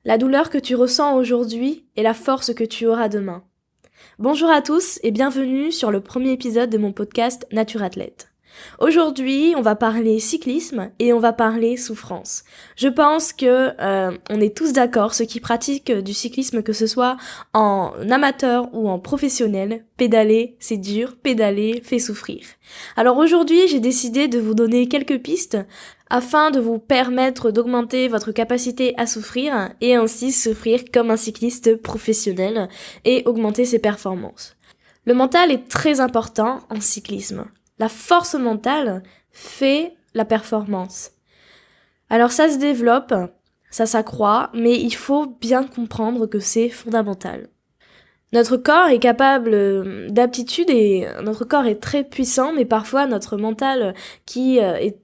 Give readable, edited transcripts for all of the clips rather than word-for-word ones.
La douleur que tu ressens aujourd'hui est la force que tu auras demain. Bonjour à tous et bienvenue sur le premier épisode de mon podcast Nature Athlète. Aujourd'hui, on va parler cyclisme et on va parler souffrance. Je pense que on est tous d'accord, ceux qui pratiquent du cyclisme, que ce soit en amateur ou en professionnel, pédaler, c'est dur, pédaler fait souffrir. Alors aujourd'hui, j'ai décidé de vous donner quelques pistes afin de vous permettre d'augmenter votre capacité à souffrir et ainsi souffrir comme un cycliste professionnel et augmenter ses performances. Le mental est très important en cyclisme. La force mentale fait la performance. Alors ça se développe, ça s'accroît, mais il faut bien comprendre que c'est fondamental. Notre corps est capable d'aptitude et notre corps est très puissant, mais parfois notre mental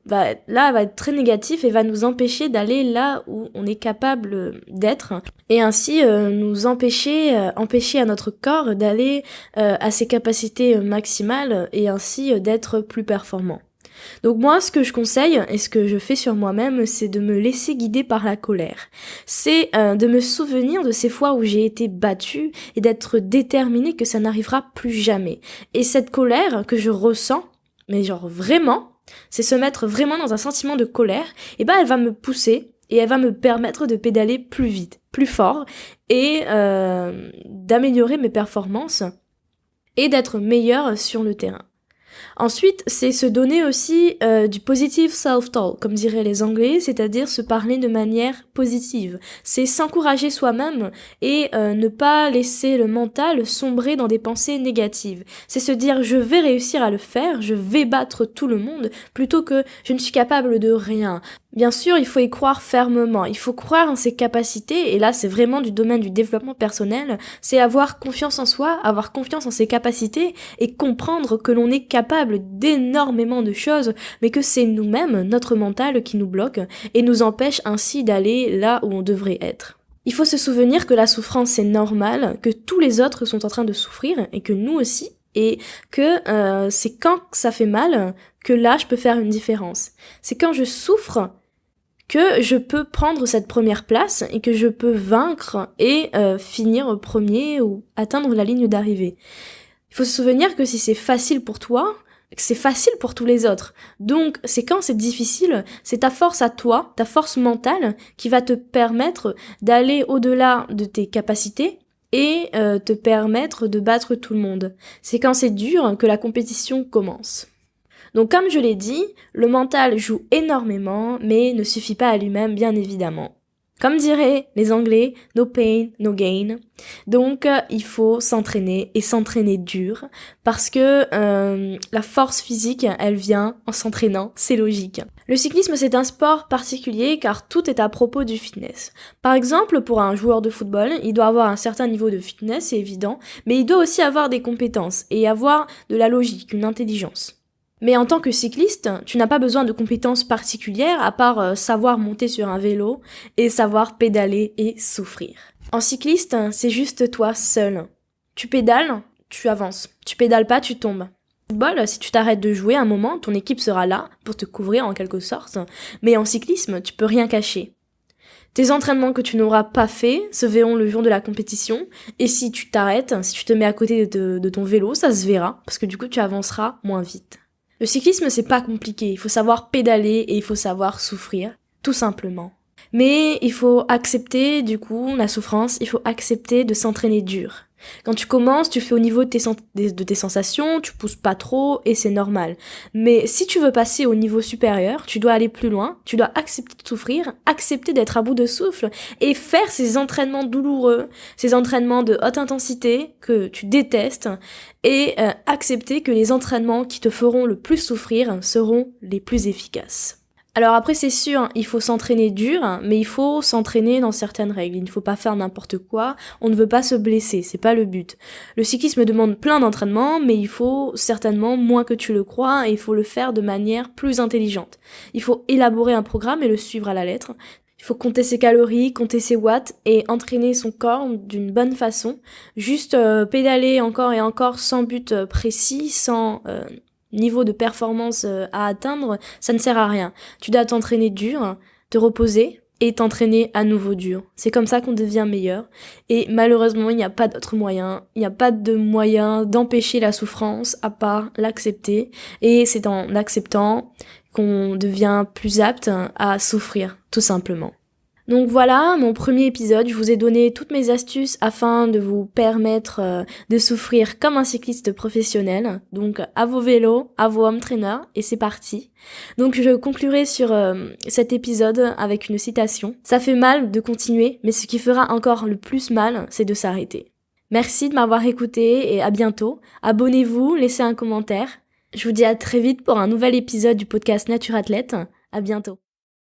va être très négatif et va nous empêcher d'aller là où on est capable d'être et ainsi nous empêcher à notre corps d'aller à ses capacités maximales et ainsi d'être plus performant. Donc moi, ce que je conseille et ce que je fais sur moi-même, c'est de me laisser guider par la colère. C'est de me souvenir de ces fois où j'ai été battue et d'être déterminée que ça n'arrivera plus jamais. Et cette colère que je ressens, mais genre vraiment, c'est se mettre vraiment dans un sentiment de colère, et ben elle va me pousser et elle va me permettre de pédaler plus vite, plus fort et d'améliorer mes performances et d'être meilleure sur le terrain. Ensuite, c'est se donner aussi du positive self-talk, comme diraient les Anglais, c'est-à-dire se parler de manière positive. C'est s'encourager soi-même et ne pas laisser le mental sombrer dans des pensées négatives. C'est se dire je vais réussir à le faire, je vais battre tout le monde, plutôt que je ne suis capable de rien. Bien sûr, il faut y croire fermement, il faut croire en ses capacités, et là c'est vraiment du domaine du développement personnel, c'est avoir confiance en soi, avoir confiance en ses capacités, et comprendre que l'on est capable d'énormément de choses, mais que c'est nous-mêmes, notre mental, qui nous bloque, et nous empêche ainsi d'aller là où on devrait être. Il faut se souvenir que la souffrance c'est normal, que tous les autres sont en train de souffrir, et que nous aussi, et que c'est quand ça fait mal que là je peux faire une différence. C'est quand je souffre que je peux prendre cette première place et que je peux vaincre et finir premier ou atteindre la ligne d'arrivée. Il faut se souvenir que si c'est facile pour toi, c'est facile pour tous les autres. Donc c'est quand c'est difficile, c'est ta force à toi, ta force mentale qui va te permettre d'aller au-delà de tes capacités et te permettre de battre tout le monde. C'est quand c'est dur que la compétition commence. Donc comme je l'ai dit, le mental joue énormément, mais ne suffit pas à lui-même bien évidemment. Comme diraient les Anglais, no pain, no gain. Donc il faut s'entraîner et s'entraîner dur parce que la force physique, elle vient en s'entraînant, c'est logique. Le cyclisme c'est un sport particulier car tout est à propos du fitness. Par exemple, pour un joueur de football, il doit avoir un certain niveau de fitness, c'est évident, mais il doit aussi avoir des compétences et avoir de la logique, une intelligence. Mais en tant que cycliste, tu n'as pas besoin de compétences particulières à part savoir monter sur un vélo et savoir pédaler et souffrir. En cycliste, c'est juste toi seul. Tu pédales, tu avances. Tu pédales pas, tu tombes. En football, si tu t'arrêtes de jouer un moment, ton équipe sera là pour te couvrir en quelque sorte. Mais en cyclisme, tu peux rien cacher. Tes entraînements que tu n'auras pas fait se verront le jour de la compétition. Et si tu t'arrêtes, si tu te mets à côté de ton vélo, ça se verra. Parce que du coup, tu avanceras moins vite. Le cyclisme, c'est pas compliqué. Il faut savoir pédaler et il faut savoir souffrir, tout simplement. Mais il faut accepter, du coup, la souffrance. Il faut accepter de s'entraîner dur. Quand tu commences, tu fais au niveau de tes sensations, tu pousses pas trop et c'est normal. Mais si tu veux passer au niveau supérieur, tu dois aller plus loin, tu dois accepter de souffrir, accepter d'être à bout de souffle et faire ces entraînements douloureux, ces entraînements de haute intensité que tu détestes et accepter que les entraînements qui te feront le plus souffrir seront les plus efficaces. Alors après c'est sûr, il faut s'entraîner dur, mais il faut s'entraîner dans certaines règles. Il ne faut pas faire n'importe quoi, on ne veut pas se blesser, c'est pas le but. Le cyclisme demande plein d'entraînements, mais il faut certainement moins que tu le crois et il faut le faire de manière plus intelligente. Il faut élaborer un programme et le suivre à la lettre. Il faut compter ses calories, compter ses watts et entraîner son corps d'une bonne façon. Juste pédaler encore et encore sans but précis, sans niveau de performance à atteindre, ça ne sert à rien. Tu dois t'entraîner dur, te reposer et t'entraîner à nouveau dur. C'est comme ça qu'on devient meilleur. Et malheureusement, il n'y a pas d'autre moyen. Il n'y a pas de moyen d'empêcher la souffrance à part l'accepter. Et c'est en acceptant qu'on devient plus apte à souffrir, tout simplement. Donc voilà, mon premier épisode, je vous ai donné toutes mes astuces afin de vous permettre de souffrir comme un cycliste professionnel. Donc à vos vélos, à vos home trainers, et c'est parti. Donc je conclurai sur cet épisode avec une citation. Ça fait mal de continuer, mais ce qui fera encore le plus mal, c'est de s'arrêter. Merci de m'avoir écouté et à bientôt. Abonnez-vous, laissez un commentaire. Je vous dis à très vite pour un nouvel épisode du podcast Nature Athlète. À bientôt.